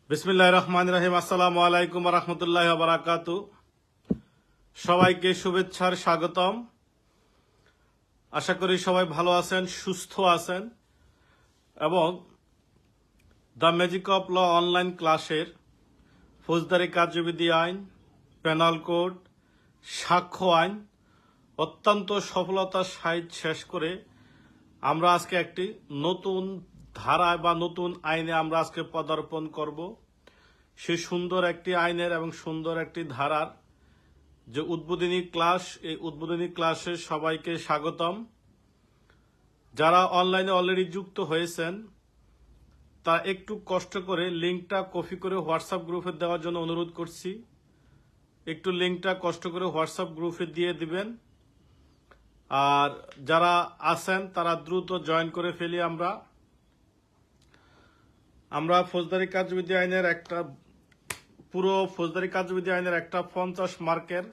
বিসমিল্লাহির রহমানির রহিম। আসসালামু আলাইকুম ওয়া রাহমাতুল্লাহি ওয়া বারাকাতুহু। সবাইকে শুভেচ্ছার স্বাগতম। আশা করি সবাই ভালো আছেন, সুস্থ আছেন এবং the magic of law online ক্লাসের ফৌজদারি কার্যবিধি আইন, পেনাল কোড, সাক্ষ্য আইন অত্যন্ত সফলতার সহিত শেষ করে আমরা আজকে একটি নতুন ধারায় বা নতুন আইনে আমরা আজকে পদার্পণ করব। সেই সুন্দর একটি আইনের এবং সুন্দর একটি ধারার যে উদ্বোধনী ক্লাস, এই উদ্বোধনী ক্লাসে সবাইকে স্বাগতম। যারা অনলাইনে অলরেডি যুক্ত হয়েছেন তারা একটু কষ্ট করে লিঙ্কটা কপি করে হোয়াটসঅ্যাপ গ্রুপে দেওয়ার জন্য অনুরোধ করছি। একটু লিঙ্কটা কষ্ট করে হোয়াটসঅ্যাপ গ্রুপে দিয়ে দিবেন। আর যারা আছেন তারা দ্রুত জয়েন করে ফেলি। আমরা ফৌজদারি কার্যবিধি আইনের পুরো ফৌজদারি কার্যবিধি আইনের 50 মার্কের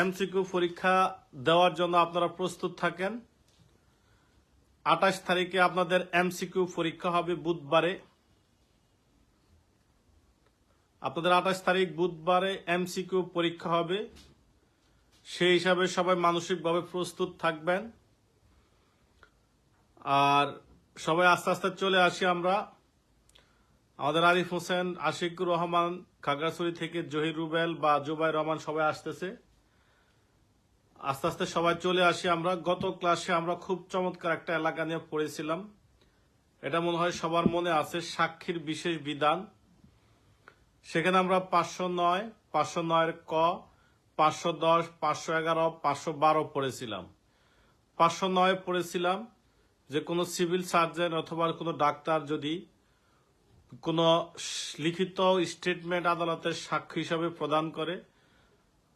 এমসিকিউ পরীক্ষা দেওয়ার জন্য আপনারা প্রস্তুত থাকেন। 28 তারিখে আপনাদের এমসিকিউ পরীক্ষা হবে বুধবারে। আপনাদের 28 তারিখ বুধবারে এমসিকিউ পরীক্ষা হবে। সেই হিসাবে সবাই মানসিকভাবে প্রস্তুত থাকবেন। আর সবাই আস্তে আস্তে চলে আসি আমরা। আমাদের আরিফ হোসেন, আশিকুর রহমান, খাগড়াছড়ি থেকে জহির রুবেল বা জুবাইর রহমান সবাই আসতেছে। আস্তে আস্তে সবাই চলে আসি আমরা। গত ক্লাসে আমরা খুব চমৎকার একটা এলাকা নিয়ে পড়েছিলাম। এটা মনে হয় সবার মনে আছে, সাক্ষীর বিশেষ বিধান। সেখানে আমরা 509, 509 ক, 510, 511, 512 পড়েছিলাম। 509 পড়েছিলাম যে কোনো সিভিল সার্জন অথবা কোনো ডাক্তার যদি কোনো লিখিত স্টেটমেন্ট আদালতের সাক্ষ্য হিসাবে প্রদান করে,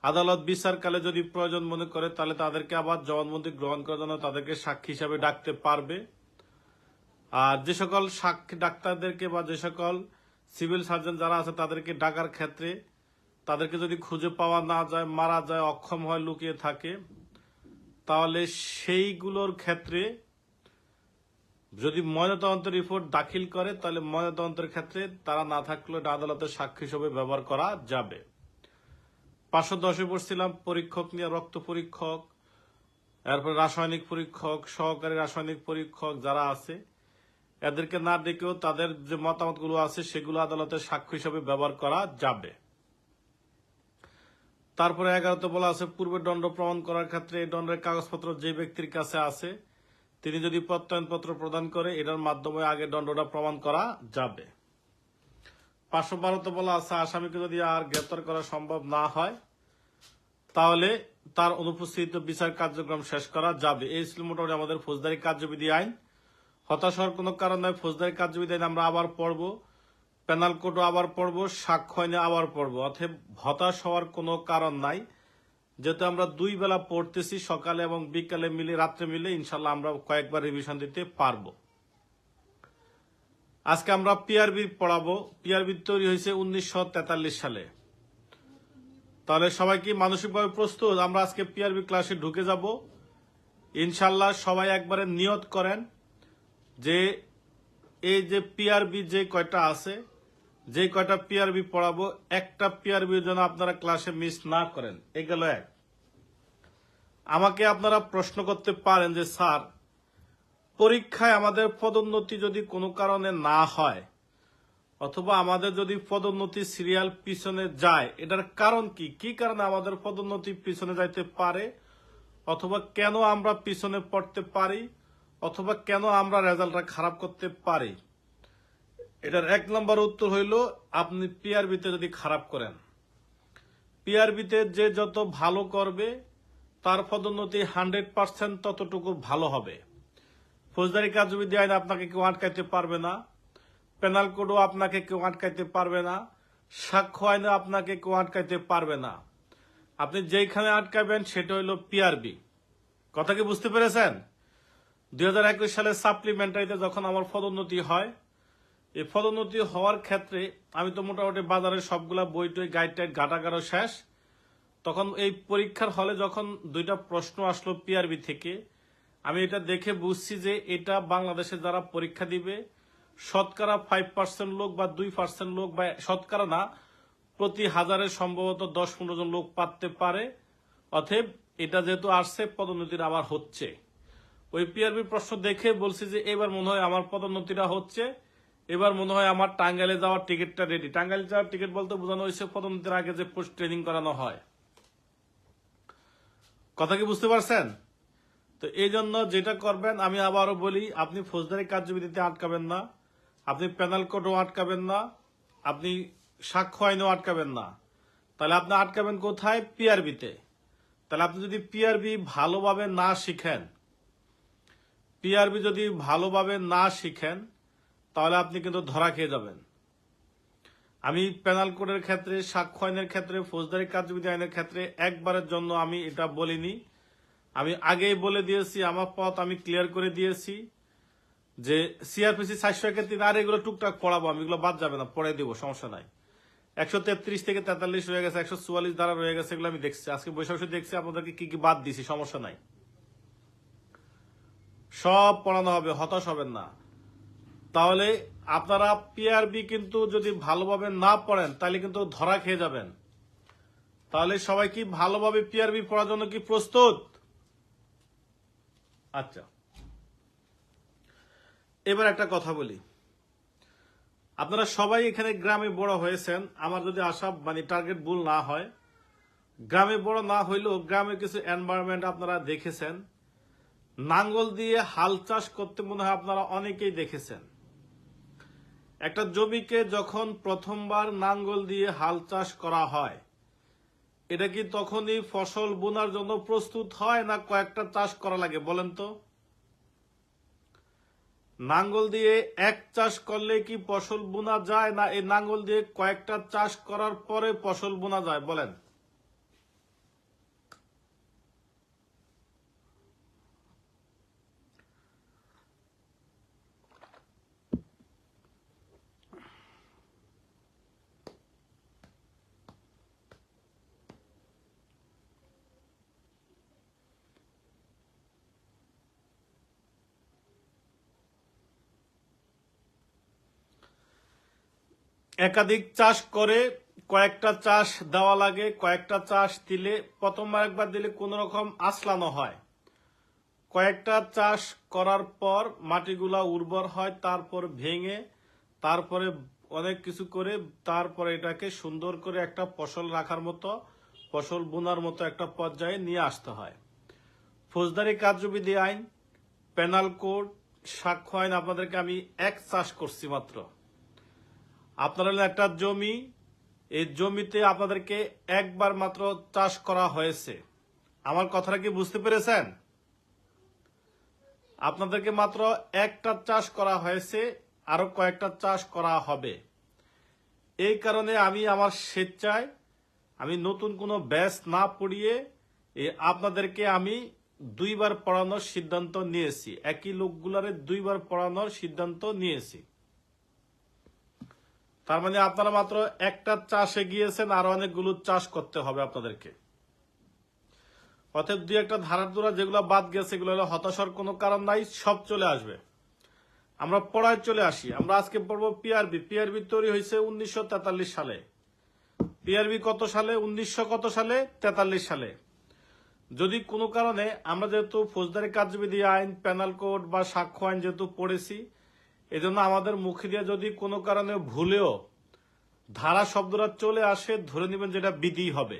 আদালত বিচারকালে যদি প্রয়োজন মনে করে তাহলে তাদেরকে আবার জবানবন্দি গ্রহণ করার জন্য তাদেরকে সাক্ষী হিসাবে ডাকতে পারবে। আর যে সকল সাক্ষী ডাক্তারদেরকে বা যে সকল সিভিল সার্জন যারা আছে তাদেরকে ডাকার ক্ষেত্রে তাদেরকে যদি খুঁজে পাওয়া না যায়, মারা যায়, অক্ষম হয়, লুকিয়ে থাকে, তাহলে সেইগুলোর ক্ষেত্রে যদি ময়নাতদন্ত রিপোর্ট দাখিল করে তাহলে ময়নাতদন্তের ক্ষেত্রে তারা না থাকলে আদালতের সাক্ষী হিসেবে ব্যবহার করা যাবে। 510 পড়ছিলাম পরীক্ষক নিয়ে, রক্ত পরীক্ষক, এরপর রাসায়নিক পরীক্ষক, সহকারী রাসায়নিক পরীক্ষক যারা আছে এদেরকে না ডেকেও তাদের যে মতামতগুলো আছে সেগুলো আদালতের সাক্ষ্য হিসেবে ব্যবহার করা যাবে। তারপরে 11তে বলা আছে পূর্বে দণ্ড প্রমাণ করার ক্ষেত্রে এই দণ্ডের কাগজপত্র যে ব্যক্তির কাছে আছে তিনি যদি প্রত্যয়নপত্র প্রদান করে এটার মাধ্যমে আগে দণ্ডটা প্রমাণ করা যাবে। 512তে বলা আছে আসামিকে যদি আর গ্রেপ্তার করা সম্ভব না হয় তাহলে তার অনুপস্থিতিতে বিচার কার্যক্রম শেষ করা যাবে। এই ছিল মোটামুটি আমাদের ফৌজদারি কার্যবিধি আইন। হতাশ হওয়ার কোনো কারণ নয়। ফৌজদারি কার্যবিধি আইন আমরা আবার পড়ব, পেনাল কোডও আবার পড়ব, সাক্ষ্য আইনে আবার পড়ব। অতএব হতাশ হওয়ার কোনো কারণ নাই। যেহেতু আমরা 2 বেলা পড়তেছি, সকালে এবং বিকালে মিলে, রাত্রে মিলে, ইনশাল্লাহ আমরা কয়েকবার রিভিশন দিতে পারবো। আজকে আমরা পিআরবি পড়াবো। পিআরবি তৈরি হয়েছে 1943 সালে। তাহলে সবাই কি মানসিকভাবে প্রস্তুত? আমরা আজকে পিআরবি ক্লাসে ঢুকে যাব ইনশাল্লাহ। সবাই একবারে নিয়ত করেন যে এই যে পিআরবি যে কয়টা আছে, যে কয়টা পিআরবি পড়াবো, একটা পিআরবির জন্য আপনারা ক্লাসে মিস না করেন। এগুলো এক। আমাকে আপনারা প্রশ্ন করতে পারেন যে স্যার, পরীক্ষায় আমাদের পদোন্নতি যদি কোনো কারণে না হয় অথবা আমাদের যদি পদোন্নতি সিরিয়াল পিছনে যায়, এটার কারণ কি? কি কারণে আমাদের পদোন্নতি পিছনে যাইতে পারে, অথবা কেন আমরা পিছনে পড়তে পারি, অথবা কেন আমরা রেজাল্টটা খারাপ করতে পারি? এটার 1 নম্বর উত্তর হইল আপনি পিআরবিতে যদি খারাপ করেন। পিআরবিতে যে যত ভালো করবে তার পদোন্নতি 100% ততটুকু ভালো হবে। ফৌজদারি কার্যবিধি আইন আপনাকে কেউ আটকাইতে পারবে না, পেনাল কোডও আপনাকে কেউ আটকাইতে পারবে না, সাক্ষ্য আইনে আপনাকে কেউ আটকাইতে পারবে না। আপনি যেইখানে আটকাবেন সেটা হইল পিআরবি। কথা কি বুঝতে পেরেছেন? 2021 সালে সাপ্লিমেন্টারিতে যখন আমার পদোন্নতি হয়, এই পদোন্নতি হওয়ার ক্ষেত্রে আমি তো মোটামুটি বাজারের সবগুলা বই টই গাইড টাইড ঘাটাঘাটো শেষ। তখন এই পরীক্ষার হলে যখন 2টা প্রশ্ন আসলো পিআরবি থেকে, আমি এটা দেখে বুঝছি যে এটা বাংলাদেশে যারা পরীক্ষা দিবে শতকরা 5% লোক বা 2% লোক বা শতকরা না, প্রতি হাজারের সম্ভবত 10-15 জন লোক পারতে পারে। অতএব এটা যেহেতু আসছে, পদোন্নতির আবার হচ্ছে। ওই পিআরবি প্রশ্ন দেখে বলছি যে এবার মনে হয় আমার পদোন্নতিটা হচ্ছে, এবার মনে হয় আমার টাঙ্গাইলে যাওয়ার টিকিটটা রেডি। টাঙ্গাইলে যাওয়ার টিকিট বলতে বোঝানো হয়েছে পদোন্নতির আগে যে পোস্ট ট্রেনিং করানো হয়। কথা কি বুঝতে পারছেন? তো এই জন্য যেটা করবেন, আমি আবারও বলি, আপনি ফৌজদারি কার্যবিধিতে আটকাবেন না, আপনি পেনাল কোডও আটকাবেন না, আপনি সাক্ষ্য আইনও আটকাবেন না। তাহলে আপনি আটকাবেন কোথায়? পিআরবিতে। তাহলে আপনি যদি পিআরবি ভালোভাবে না শিখেন, পিআরবি যদি ভালোভাবে না শিখেন, তাহলে আপনি কিন্তু ধরা খেয়ে যাবেন। আমি পেনাল কোডের ক্ষেত্রে, সাক্ষ্য আইনের ক্ষেত্রে, ফৌজদারি কার্যবিধি আইনের ক্ষেত্রে একবারের জন্য আমি এটা বলিনি। আমি আগেই বলে দিয়েছি, আমার পথ আমি ক্লিয়ার করে দিয়েছি যে সিআরপিসি 431 আর এগুলো টুকটাক পড়াবো আমি, এগুলো বাদ যাবে না, পড়ে দিব, সমস্যা নাই। 133 থেকে 43 রয়ে গেছে, 144 ধারা রয়ে গেছে, এগুলো আমি দেখছি, আজকে বৈশাখ দেখছি আপনাদেরকে কি কি বাদ দিছি, সমস্যা নাই, সব পড়ানো হবে, হতাশ হবেন না। তাহলে আপনারা পিআরবি কিন্তু যদি ভালোভাবে না পড়েন তাহলে কিন্তু ধরা খেয়ে যাবেন। তাহলে সবাই কি ভালোভাবে পিআরবি পড়ার জন্য কি প্রস্তুত? আচ্ছা, এবার একটা কথা বলি, আপনারা সবাই এখানে গ্রামে বড় হয়েছেন, আমার যদি আশা টার্গেট ভুল না হয়, গ্রামে বড় না হইলেও গ্রামে কিছু এনভায়রনমেন্ট আপনারা দেখেছেন। নাঙ্গল দিয়ে হাল চাষ করতে মনে হয় আপনারা অনেকেই দেখেছেন। একটা জমিকে যখন প্রথমবার নাঙ্গল দিয়ে হাল চাষ করা হয়, এটা কি তখনই ফসল বোনার জন্য প্রস্তুত হয়, না কয়েকটা চাষ করা লাগে বলেন তো? নাঙ্গল দিয়ে এক চাষ করলে কি ফসল বোনা যায়, না এই নাঙ্গল দিয়ে কয়েকটা চাষ করার পরে ফসল বোনা যায় বলেন? একাধিক চাষ করে কয়েকটা চাষ দেওয়া লাগে, কয়েকটা চাষ দিলে প্রথমবার একবার দিলে কোন রকম আঁচলানো হয়, কয়েকটা চাষ করার পর মাটিগুলা উর্বর হয়, তারপর ভেঙে, তারপরে অনেক কিছু করে, তারপরে এটাকে সুন্দর করে একটা ফসল রাখার মতো, ফসল বোনার মতো একটা পর্যায়ে নিয়ে আসতে হয়। ফৌজদারি কার্যবিধি আইন, পেনাল কোড, সাক্ষ্য আইন আপনাদেরকে আমি এক চাষ করছি মাত্র। আপনারা একটা জমি, এই জমিতে আপনাদেরকে একবার মাত্র চাষ করা হয়েছে। আমার কথাটা কি বুঝতে পেরেছেন? আপনাদেরকে মাত্র একটা চাষ করা হয়েছে, আরো কয়েকটা চাষ করা হবে। এই কারণে আমি আমার স্বেচ্ছায়, আমি নতুন কোনো ব্যাচ না পড়িয়ে আপনাদেরকে আমি 2বার পড়ানোর সিদ্ধান্ত নিয়েছি, একই লোকগুলারে 2বার পড়ানোর সিদ্ধান্ত নিয়েছি। তার মানে আপনারা মাত্র একটা চাষে গিয়েছেন, আরো অনেকগুলো চাষ করতে হবে আপনাদেরকে। অতএব 2-1টা ধারার দূরা যেগুলো বাদ গেছে, এগুলো হলো হতাশার কোনো কারণ নাই, সব চলে আসবে। আমরা পড়ায় চলে আসি। আমরা আজকে পড়বো পিআরবি। পিআরবি তৈরি হয়েছে 1943 সালে। পিআরবি কত সালে? 1900 কত সালে? 43 সালে। যদি কোনো কারণে আমরা যেহেতু ফৌজদারি কার্যবিধি আইন, পেনাল কোড বা সাক্ষ্য আইন যেহেতু পড়েছি, এজন্য আমাদের মুখে দিয়ে যদি কোনো কারণে ভুলেও ধারা শব্দটা চলে আসে, ধরে নেবেন যেটা বিধি হবে।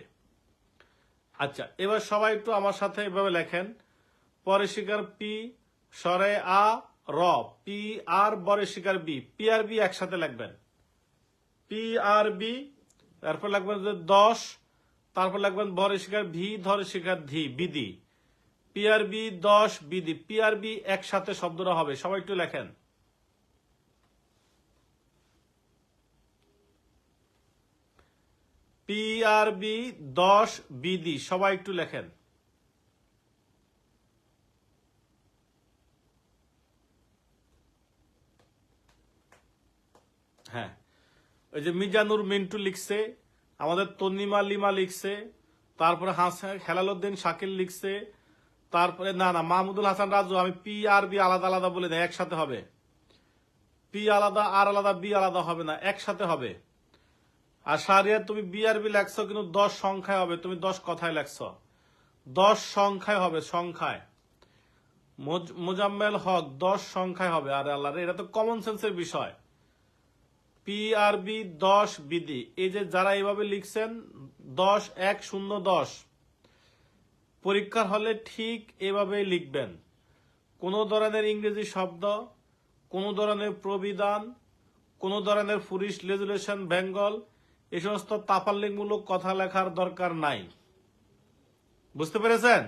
আচ্ছা, এবার সবাই একটু আমার সাথে এভাবে লেখেন, পরে শিকার পি, সরে আ, র, পি আর, বরে শিকার বি। পিআরবি একসাথে লিখবেন, পিআরবি, তারপর লিখবেন 10, তারপর লিখবেন বরে শিকার ভি, ধরে শিকার ধি, বিধি। পিআরবি 10 বিধি। পিআরবি একসাথে শব্দটা হবে, সবাই একটু লেখেন। পিআরবি 10 বিধি, সবাই একটু লেখেন। হ্যাঁ, ওই যে মিজানুর মিন্টু লিখছে, আমাদের তন্নিমা লিমা লিখছে, তারপরে হেলালুদ্দিন শাকিল লিখছে, তারপরে না মাহমুদুল হাসান রাজু। আমি পিআরবি আলাদা আলাদা বলে দেয়, একসাথে হবে। পি আলাদা আর আলাদা বি আলাদা হবে না, একসাথে হবে। আর শাহরিয়ার তুমি বিআরবি লেখছো কিন্তু 10 সংখ্যায় হবে, তুমি 10 কথায় লেখছো, 10 সংখ্যায় হবে, সংখ্যায়। মোজাম্মেল হক 10 সংখ্যায় হবে। আরে আল্লাহ রে, এটা তো কমন সেন্সের বিষয়। পিআরবি 10 বিধি, এই যে যারা এইভাবে লিখছেন 10 1 0 10, পরীক্ষার হলে ঠিক এভাবেই লিখবেন। কোনো ধরনের ইংরেজি শব্দ, কোনো ধরনের প্রবিধান, কোনো ধরনের পুলিশ লেজিসলেশন বেঙ্গল, এই সমস্ত তাপাল্লিকমূলক কথা লেখার দরকার নাই। বুঝতে পেরেছেন?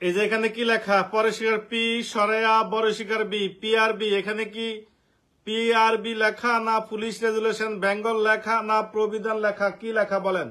এই যে এখানে কি লেখা, পরে শিকার পি সরেয়া বড় শিকার বি, পিআরবি, এখানে কি পিআরবি লেখা না পুলিশ রেজুলেশন বেঙ্গল লেখা না প্রবিধান লেখা, কি লেখা বলেন?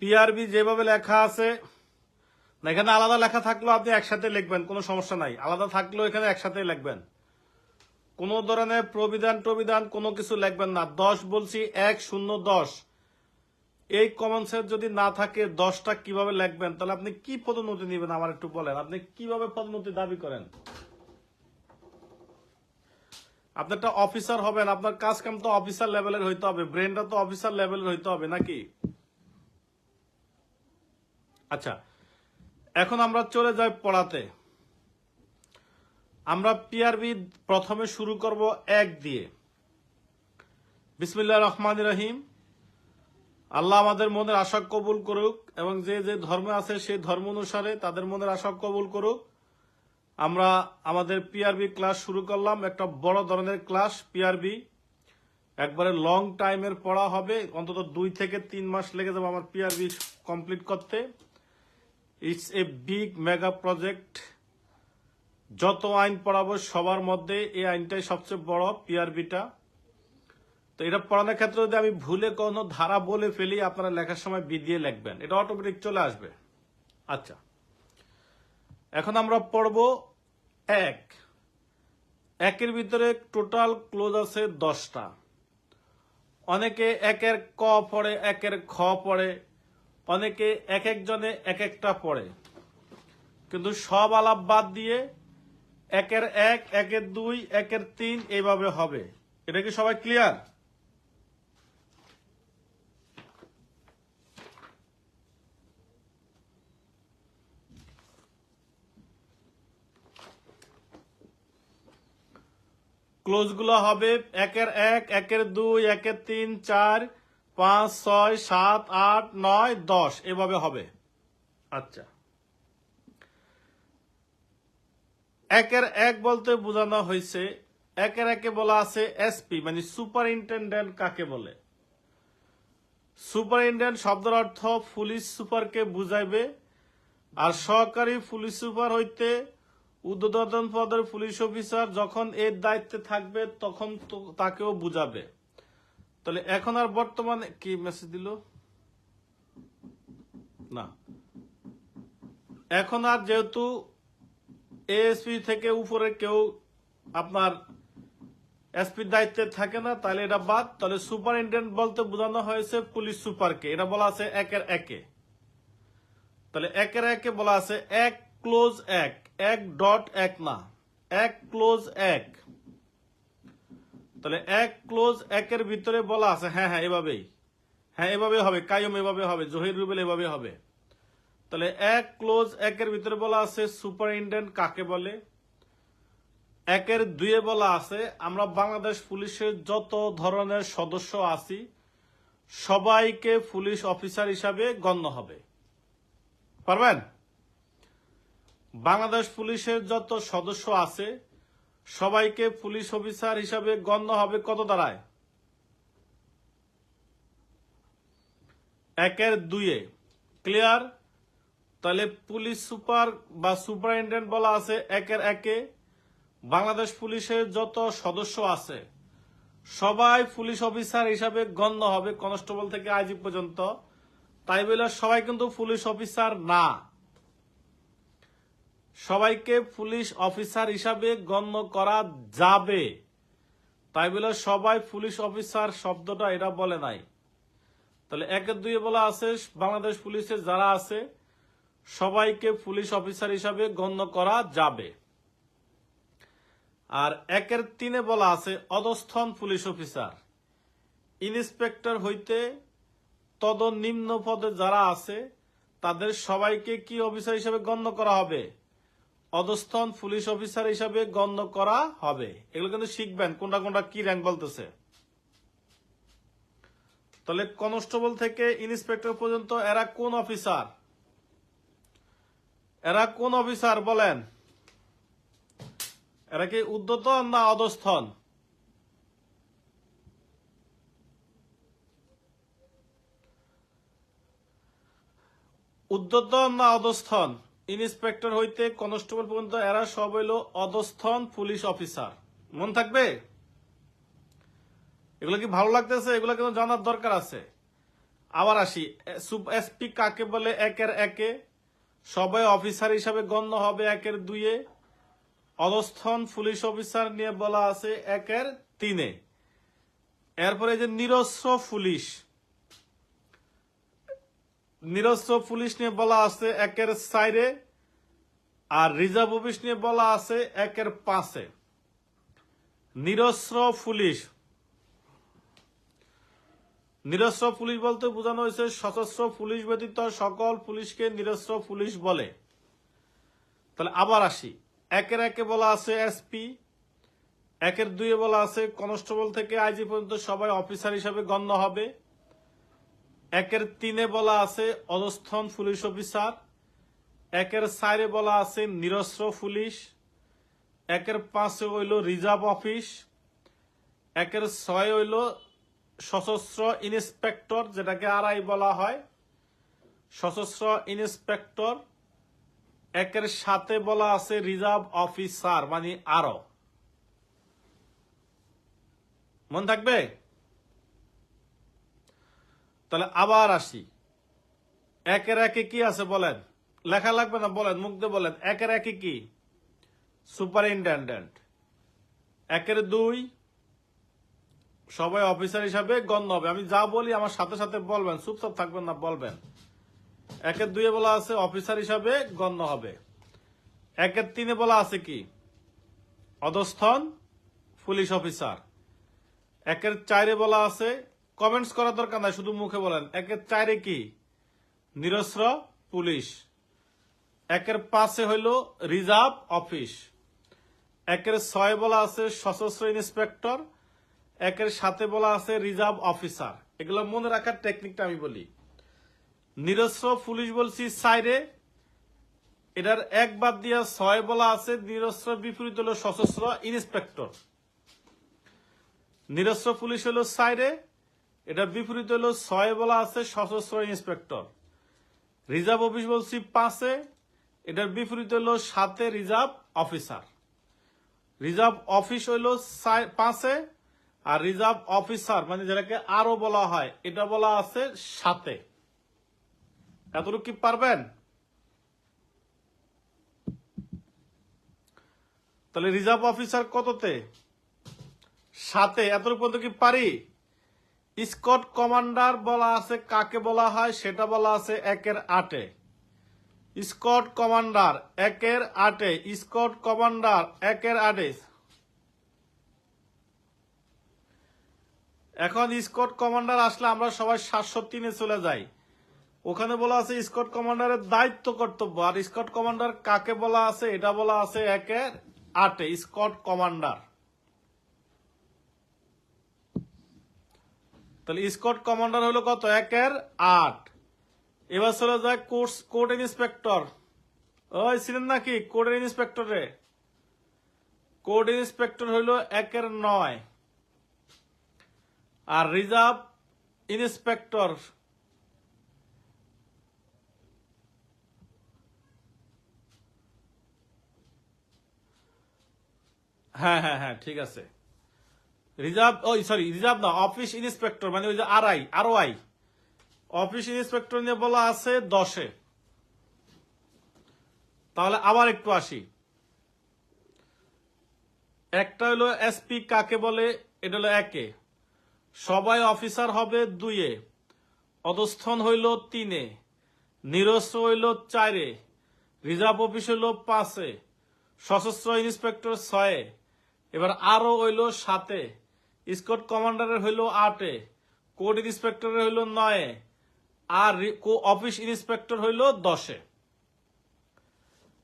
পিআরবি যেভাবে লেখা আছে, না এখানে আলাদা লেখা থাকলেও আপনি একসাথে লিখবেন, কোনো সমস্যা নাই। আলাদা থাকলেও এখানে একসাথে লিখবেন, কোনো ধরনের প্রবিধান টবিধান কোনো কিছু লিখবেন না। 10 বলছি, 1 0 10, এই কমন সেন্স যদি না থাকে 10টা কিভাবে লিখবেন? তাহলে আপনি কি পদোন্নতি নেবেন আমার একটু বলেন। আপনি কিভাবে পদোন্নতি দাবি করেন? আপনি একটা অফিসার হবেন, আপনার কাজ কাম তো অফিসার লেভেলের হইতে হবে, ব্রেনটা তো অফিসার লেভেলের হইতে হবে নাকি? আচ্ছা, এখন আমরা চলে যাই পড়াতে। আমরা পিআরবি প্রথমে শুরু করব 1 দিয়ে। বিসমিল্লাহির রহমানির রহিম। আল্লাহ আমাদের মনের আশা কবুল করুক এবং যে যে ধর্মে আছে সেই ধর্ম অনুসারে তাদের মনের আশা কবুল করুক। আমরা আমাদের পিআরবি ক্লাস শুরু করলাম, একটা বড় ধরনের ক্লাস পিআরবি, একবারে লং টাইমের পড়া হবে, অন্তত 2 থেকে 3 মাস লেগে যাবে আমার পিআরবি কমপ্লিট করতে। It's a big mega project. যত আইন পড়াবো সবার মধ্যে এই আইনটাই সবচেয়ে বড়, পিআরবিটা। তো এটা পড়ানোর ক্ষেত্রে যদি আমি ভুলে কোনো ধারা বলে ফেলি, আপনারা লেখার সময় বি দিয়ে লিখবেন, এটা অটোমেটিক চলে আসবে। আচ্ছা, এখন আমরা পড়ব 1। 1-এর ভিতরে টোটাল ক্লোজ আছে 10টা। অনেকে 1-এর ক পড়ে, 1-এর খ পড়ে, অনেকে এক একজনে এক একটা পড়ে, কিন্তু সব আলাপ বাদ দিয়ে 1-এর 1, 1-এর 2, 1-এর 3 এইভাবে হবে। এটা কি সবাই ক্লিয়ার? ক্লোজ গুলো হবে 1-এর 1, 1-এর 2, 1-এর 3, 4, 5, 6, 7, 8, 9, 10 এভাবে হবে। আচ্ছা, 1-এর 1 বলতে বোঝানো হয়েছে, 1-এর 1-এ বলা আছে এসপি মানে সুপারিনটেন্ডেন্ট কাকে বলে। সুপারিনটেন্ডেন্ট শব্দের অর্থ পুলিশ সুপারকে বুঝাইবে, আর সহকারী পুলিশ সুপার হইতে ঊর্ধ্বতন পদের পুলিশ অফিসার যখন এর দায়িত্বে থাকবে তখন তাকেও বুঝাবে। তাহলে এখন আর বর্তমানে কি মেসেজ দিল না, এখন আর যেহেতু এএসপি থেকে উপরে কেউ আপনার এসপির দায়িত্বে থাকে না, তাহলে এটা বাদ। তাহলে সুপারিনটেন্ডেন্ট বলতে বোঝানো হয়েছে পুলিশ সুপারকে, এটা বলা আছে 1-এর 1-এ। তাহলে একের একে বলা আছে এক ক্লোজ এক, এক ডট এক না, এক ক্লোজ এক। তাহলে এক ক্লোজ একের ভিতরে বলা আছে, হ্যাঁ হ্যাঁ এভাবেই, হ্যাঁ এভাবে হবে, কায়ুম এভাবে হবে, জহির রুবেল এভাবে হবে। তাহলে এক ক্লোজ একের ভিতরে বলা আছে সুপারিনটেন্ডেন্ট কাকে বলে। একের দুইয়ে বলা আছে আমরা বাংলাদেশ পুলিশের যত ধরনের সদস্য আছি সবাইকে পুলিশ অফিসার হিসাবে গণ্য হবে। পারবেন? বাংলাদেশ পুলিশের যত সদস্য আছে সবাইকে পুলিশ অফিসার হিসাবে গণ্য হবে কত দ্বারায়? একের দুইয়ে। ক্লিয়ার? তাহলে পুলিশ সুপার বা সুপারিনটেন্ডেন্ট বলা আছে একের একে, বাংলাদেশ পুলিশের যত সদস্য আছে সবাই পুলিশ অফিসার হিসাবে গণ্য হবে, কনস্টেবল থেকে আইজি পর্যন্ত। তাই বলে সবাই কিন্তু পুলিশ অফিসার না, সবাইকে পুলিশ অফিসার হিসাবে গণ্য করা যাবে। তাই বলে সবাই পুলিশ অফিসার শব্দটা এটা বলে নাই। তাহলে একের দুইয়ে বলা আছে বাংলাদেশ পুলিশে যারা আছে সবাইকে পুলিশ অফিসার হিসাবে গণ্য করা যাবে। আর একের তিনে বলা আছে অধস্থন পুলিশ অফিসার, ইন্সপেক্টর হইতে তদনিম্ন পদে যারা আছে তাদের সবাইকে কি অফিসার হিসাবে গণ্য করা হবে? অধস্থন পুলিশ অফিসার হিসাবে গণ্য করা হবে। এগুলো কিন্তু শিখবেন কোনটা কোনটা কি র্যাঙ্ক বলতেছে। তাহলে কনস্টেবল থেকে ইন্সপেক্টর পর্যন্ত এরা কোন অফিসার? এরা কোন অফিসার বলেন? এরা কি ঊর্ধ্বতন না অধস্থন? ঊর্ধ্বতন না অধস্থন? ইন্সপেক্টর হইতে কনস্টেবল পর্যন্ত এরা সব হইল অধস্থন পুলিশ অফিসার। মন থাকবে? এগুলো কি ভালো লাগতেছে? এগুলো কিন্তু জানার দরকার আছে। আবার আসি, এসপি কাকে বলে একের একে, সবাই অফিসার হিসাবে গণ্য হবে একের দুইয়ে। অধস্থন পুলিশ অফিসার নিয়ে বলা আছে একের তিনে। এরপরে যে নিরস্ত্র পুলিশ, নিরস্ত্র পুলিশ নিয়ে বলা আছে একের চাইরে, আর রিজার্ভ অফিস নিয়ে বলা আছে একের পাঁচে। নিরস্ত্র পুলিশ, নিরস্ত্র পুলিশ বলতে বোঝানো হয়েছে সশস্ত্র পুলিশ ব্যতীত সকল পুলিশকে নিরস্ত্র পুলিশ বলে। তাহলে আবার আসি, একের একে বলা আছে এসপি, একের দুইয়ে বলা আছে কনস্টেবল থেকে আইজি পর্যন্ত সবাই অফিসার হিসাবে গণ্য হবে। একের তিনে বলা আছে অধস্থন পুলিশ অফিসার, একের চারে বলা আছে নিরস্ত্র পুলিশ, একের পাঁচে হইল রিজার্ভ অফিস, একের ছয় হইল সশস্ত্র ইন্সপেক্টর যেটাকে আরআই বলা হয়, সশস্ত্র ইন্সপেক্টর। একের সাথে বলা আছে রিজার্ভ অফিসার মানে আরো। মন থাকবে? তাহলে আবার আসি, একের একে কি আছে বলেন? লেখা লাগবে না, বলেন, মুখ দিয়ে বলেন। একের একে কি? সুপারিনটেন্ডেন্ট। একের দুই সবাই অফিসার হিসাবে গণ্য হবে। আমি যা বলি আমার সাথে সাথে বলবেন, চুপচাপ থাকবেন না, বলবেন। একের দুইয়ে বলা আছে অফিসার হিসাবে গণ্য হবে। একের তিনে বলা আছে কি? অধস্থন পুলিশ অফিসার। একের চারে বলা আছে, কমেন্টস করার দরকার নাই, শুধু মুখে বলেন। একের চারে কি? নিরস্ত্র পুলিশ। একের পাঁচে হইল রিজার্ভ অফিস। একের ছয় বলা আছে সশস্ত্র ইন্সপেক্টর, একের সাথে বলা আছে রিজার্ভ অফিসার। এগুলো মনে রাখার টেকনিকটা আমি বলি। নিরস্ত্র পুলিশ বলছি সাইরে, এটার এক বাদ দিয়া ছয় বলা আছে নিরস্ত্র বিপরীত হলো সশস্ত্র ইন্সপেক্টর। নিরস্ত্র পুলিশ হলো সাইরে, এটার বিপরীত হলো ছয় বলা আছে সশস্ত্র ইন্সপেক্টর। রিজার্ভ অফিস বলছি পাঁচে, এটার বিপরীত হলো সাথে রিজার্ভ অফিসার। রিজার্ভ অফিস হইল পাঁচে, আর রিজার্ভ অফিসার মানে যেটাকে আরো বলা হয় এটা বলা আছে সাথে। এতটুকু কি পারবেন? তাহলে রিজার্ভ অফিসার কততে? সাথে। এতটুকু পর্যন্ত কি পারি? স্কট কমান্ডার বলা আছে কাকে বলা হয় সেটা বলা আছে একের আটে। Scott commander 1-8, Scott commander 1-8। এখন স্কট কমান্ডার আসলে আমরা সবাই 703-এ চলে যাই। ওখানে বলা আছে স্কট কমান্ডারের দায়িত্ব কর্তব্য, আর স্কট কমান্ডার কাকে বলা আছে এটা বলা আছে 1-8 স্কট কমান্ডার। তাহলে স্কট কমান্ডার হলো কত? 1-8। এবার চলে যায় কোর্ট ইন্সপেক্টর। ওই ছিলেন নাকি কোর্টের ইন্সপেক্টরে? কোর্ট ইন্সপেক্টর হইল 1-9। আর রিজার্ভ ইন্সপেক্টর হ্যাঁ হ্যাঁ হ্যাঁ ঠিক আছে। রিজার্ভ রিজার্ভ না, অফিস ইন্সপেক্টর মানে ওই যে আরআই অফিস ইন্সপেক্টর নিয়ে বলা আছে 10-এ। তাহলে আবার একটু আসি। একটা হলো এসপি কাকে বলে, এটা হলো 1-এ। সবাই অফিসার হবে 2-এ। অধস্থন হইল 3-এ। নিরস্ত্র হইল 4-এ। রিজার্ভ অফিস হইল 5-এ। সশস্ত্র ইন্সপেক্টর 6-এ। এবার আরো হইল 7-এ। স্কট কমান্ডারের হইল 8-এ। কোর্ট ইন্সপেক্টরের হইল 9-এ। আর অফিস ইন্সপেক্টর হইল 10-এ।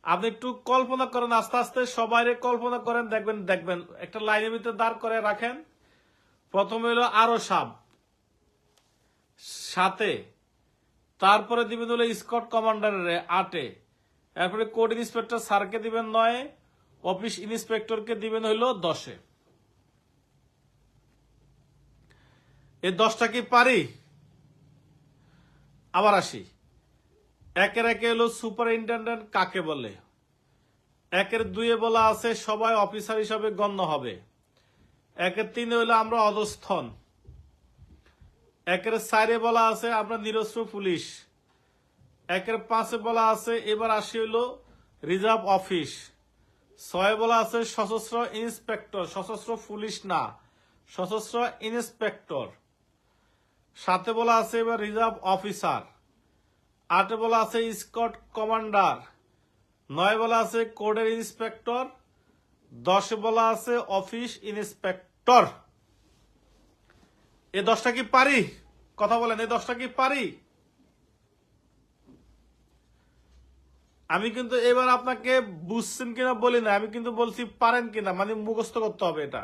আপনি একটু কল্পনা করেন, আস্তে আস্তে সবাই কল্পনা করেন, দেখবেন একটা লাইনের ভিতরে দাঁড় করে রাখেন। প্রথমে হইল আরো 7-এ, তারপরে দিবেন হলো স্কট কমান্ডারের 8-এ, এরপরে কোর্ট ইন্সপেক্টর স্যারকে দিবেন 9-এ, অফিস ইন্সপেক্টরকে দিবেন হইল 10-এ। এই 10টা কি পারি? আবার আসি। 1-এ হলো সুপারিনটেন্ডেন্ট কাকে বলে। 1-2-এ বলা আছে সবাই অফিসার হিসাবে গণ্য হবে। 1-3-এ হলো আমরা অধস্থন। 1-4-এ বলা আছে আমরা নিরস্ত্র পুলিশ। 1-5-এ বলা আছে, এবার আসি হইল রিজার্ভ অফিস। 6-এ বলা আছে সশস্ত্র ইন্সপেক্টর, সশস্ত্র পুলিশ না, সশস্ত্র ইন্সপেক্টর। 7-এ বলা আছে এবার রিজার্ভ অফিসার। 8-এ বলা আছে স্কট কমান্ডার। 9-এ বলা আছে কোর্টের ইন্সপেক্টর। 10-এ বলা আছে অফিস ইন্সপেক্টর। এই 10টা কি পারি? কথা বলেন, এই 10টা কি পারি? আমি কিন্তু এবার আপনাকে বুঝছেন কিনা বলি না, আমি কিন্তু বলছি পারেন কিনা, মানে মুখস্থ করতে হবে এটা।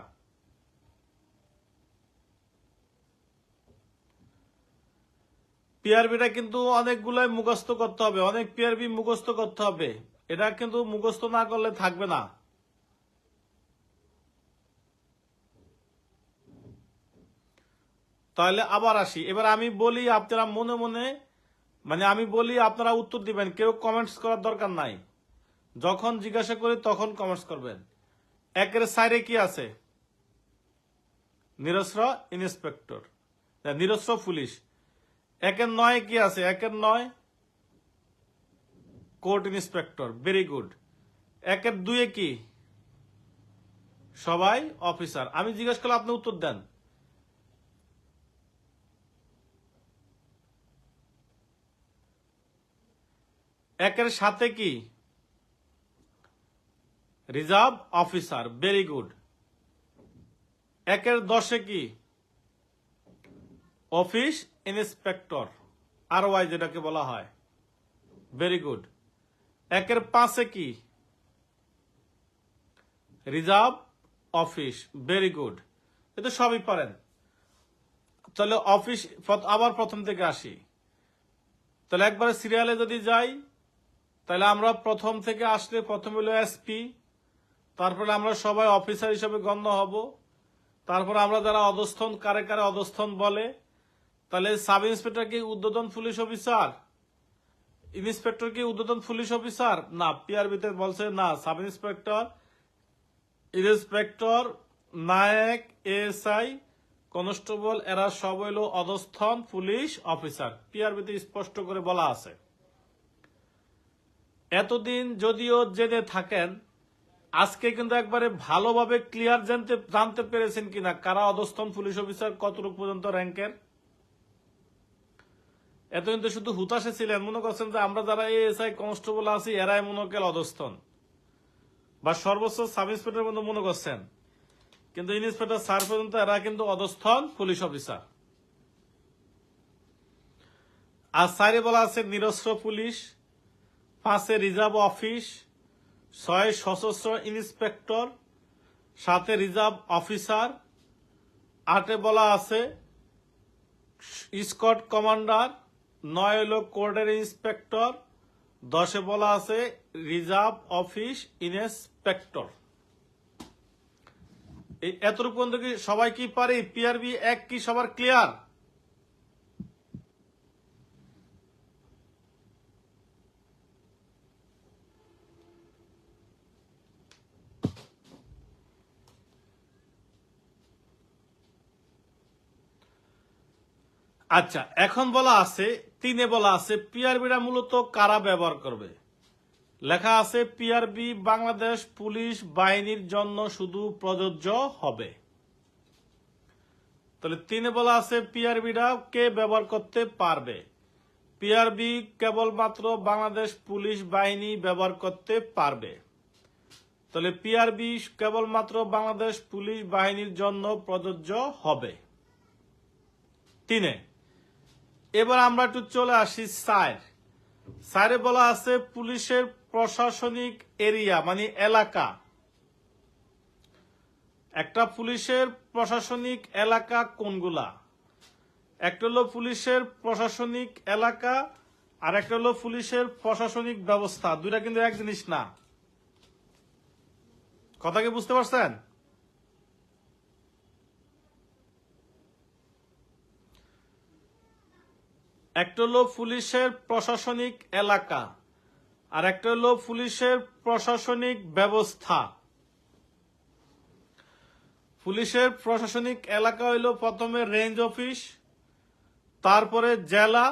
পিআরবিটা কিন্তু অনেকগুলাই মুখস্থ করতে হবে, অনেক পিআরবি মুখস্থ করতে হবে। এটা কিন্তু মুখস্থ না করলে থাকবে না। তাহলে আবার আসি। এবার আমি বলি, আপনারা মনে মনে মানে আমি বলি আপনারা উত্তর দিবেন, কেউ কমেন্টস করার দরকার নাই। যখন জিজ্ঞাসা করি তখন কমেন্টস করবেন। 1-4-এ কি আছে? নিরস্ত্র ইন্সপেক্টর, নিরস্ত্র পুলিশ। 1-9-এ কি আছে? 1-9 কোর্ট ইন্সপেক্টর, ভেরি গুড। 1-2-এ কি? সবাই অফিসার। আমি জিজ্ঞেস করলে আপনি উত্তর দেন। 1-7-এ কি? Reserve officer, very good. 1-10-এ কি? অফিস ইন্সপেক্টর, আরওয়াই যেটাকে বলা হয়, ভেরি গুড। 1-5-এ কি? Reserve office, very good. এটা সবই পারেন। তাহলে অফিস আবার প্রথম থেকে আসি। তাহলে একবারে সিরিয়ালে যদি যাই, তাহলে আমরা প্রথম থেকে আসলে প্রথম হলো এসপি, তারপরে আমরা সবাই অফিসার হিসেবে গণ্য হব। তারপরে আমরা যারা অধস্থন, কারে কারে অধস্থন বলে, তাহলে সাব ইন্সপেক্টর কি ঊর্ধ্বতন পুলিশ অফিসার? ইন্সপেক্টর কি ঊর্ধ্বতন পুলিশ অফিসার? না, পিআরবিতে বলছে না, সাব ইন্সপেক্টর, ইন্সপেক্টর, নায়ক, এএসআই, কনস্টেবল এরা সব হইল অধস্থন পুলিশ অফিসার। পিআরবিতে স্পষ্ট করে বলা আছে। এতদিন যদিও জেনে থাকেন, আজকে কিন্তু একবারে ভালোভাবে ক্লিয়ার জানতে পেরেছেন কিনা কারা অধস্থন পুলিশ অফিসার কতটুকু পর্যন্ত র্যাঙ্কের। এতদিন তো শুধু হুতাশে ছিলেন, মনে করছেন যে আমরা যারা এএসআই কনস্টেবল আছি এরাই মনে করেন অধস্তন বা সর্বোচ্চ সাব ইন্সপেক্টর পর্যন্ত মনে করছেন, কিন্তু ইন্সপেক্টর স্যার পর্যন্ত এরা কিন্তু অধস্থন পুলিশ অফিসার। আর 4 বলা আছে নিরস্ত্র পুলিশ, 5 রিজার্ভ অফিস, 6 সশস্ত্র ইন্সপেক্টর, 7 রিজার্ভ অফিসার, 8 বলা আছে স্কট কমান্ডার, 9 হলো কোর্টের ইন্সপেক্টর, 10 বলা আছে রিজার্ভ অফিস ইন্সপেক্টর। এই এতটুকু পর্যন্ত কি সবাই কি পারে? পিআরবি এক কি সবার ক্লিয়ার? আচ্ছা, এখন বলা আছে 3 বলা আছে পিআরবিটা মূলত কারা ব্যবহার করবে। লেখা আছে পিআরবি বাংলাদেশ পুলিশ বাহিনীর জন্য শুধু প্রযোজ্য হবে। তাহলে 3 বলা আছে পিআরবিটা কে ব্যবহার করতে পারবে? পিআরবি কেবলমাত্র বাংলাদেশ পুলিশ বাহিনী ব্যবহার করতে পারবে। তাহলে পিআরবি কেবলমাত্র বাংলাদেশ পুলিশ বাহিনীর জন্য প্রযোজ্য হবে 3। এবার আমরা একটু চলে আসি 4 বলা আছে পুলিশের প্রশাসনিক এরিয়া মানে এলাকা। একটা পুলিশের প্রশাসনিক এলাকা কোনগুলা? একটা হলো পুলিশের প্রশাসনিক এলাকা আর একটা হলো পুলিশের প্রশাসনিক ব্যবস্থা, দুইটা কিন্তু এক জিনিস না। কথা কি বুঝতে পারছেন? একটা হলো পুলিশের প্রশাসনিক এলাকা আর একটা হলো পুলিশের প্রশাসনিক ব্যবস্থা। পুলিশের প্রশাসনিক এলাকা হইল প্রথমে রেঞ্জ অফিস, তারপরে জেলা,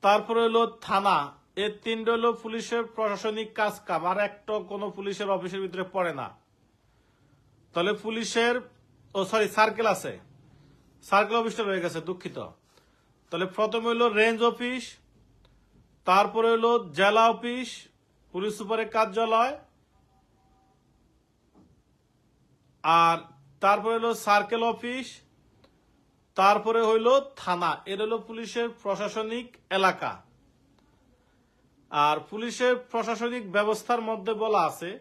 তারপরে হইল থানা। এই 3টা হলো পুলিশের প্রশাসনিক কাজ কাম, আর একটা কোনো পুলিশের অফিসের ভিতরে পড়ে না। তাহলে পুলিশের সার্কেল আছে, সার্কেল অফিসটা রয়ে গেছে, দুঃখিত। তাহলে প্রথমে হইল রেঞ্জ অফিস, তারপরে হইল জেলা অফিস, পুলিশ সুপারের কার্যালয়, আর তারপরে হইল সার্কেল অফিস, তারপরে হইল থানা। এর হলো পুলিশের প্রশাসনিক এলাকা। আর পুলিশের প্রশাসনিক ব্যবস্থার মধ্যে বলা আছে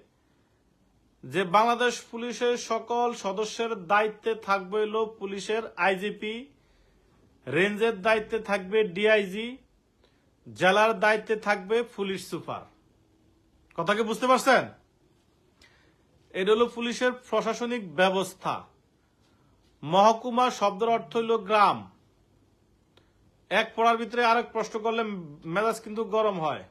যে বাংলাদেশ পুলিশের সকল সদস্যের দায়িত্বে থাকবে হইল পুলিশের আইজিপি, রেঞ্জের দায়িত্বে থাকবে ডিআইজি, জেলার দায়িত্বে থাকবে পুলিশ সুপার। কথা কি বুঝতে পারছেন? এটা হলো পুলিশের প্রশাসনিক ব্যবস্থা। মহকুমা শব্দের অর্থ হইল গ্রাম। এক পড়ার ভিতরে আরেক প্রশ্ন করলে মেজাজ কিন্তু গরম হয়।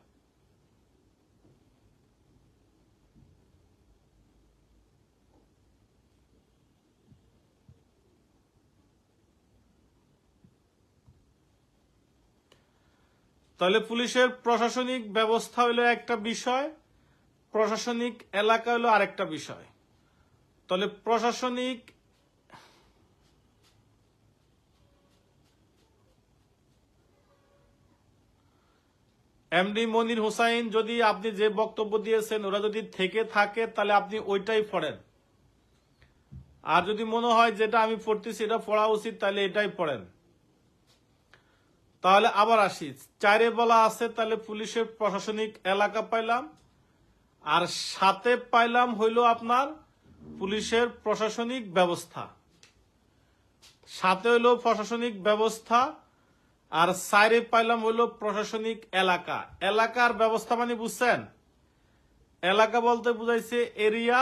তাহলে পুলিশের প্রশাসনিক ব্যবস্থা হইল একটা বিষয়, প্রশাসনিক এলাকা হইল আরেকটা বিষয়। তাহলে প্রশাসনিক এমডি মনির হুসাইন যদি আপনি যে বক্তব্য দিয়েছেন ওরা যদি থেকে থাকে তাহলে আপনি ওইটাই পড়েন, আর যদি মনে হয় যেটা আমি পড়তেছি এটা পড়া উচিত তাহলে এটাই পড়েন। তাহলে আবার আসি 4 বলা আছে তাহলে পুলিশের প্রশাসনিক এলাকা পাইলাম, আর 7 পাইলাম হইল আপনার পুলিশের প্রশাসনিক ব্যবস্থা। 7 হইল প্রশাসনিক ব্যবস্থা আর 4 পাইলাম হইল প্রশাসনিক এলাকা। এলাকার ব্যবস্থা মানে বুঝছেন? এলাকা বলতে বুঝাইছে এরিয়া,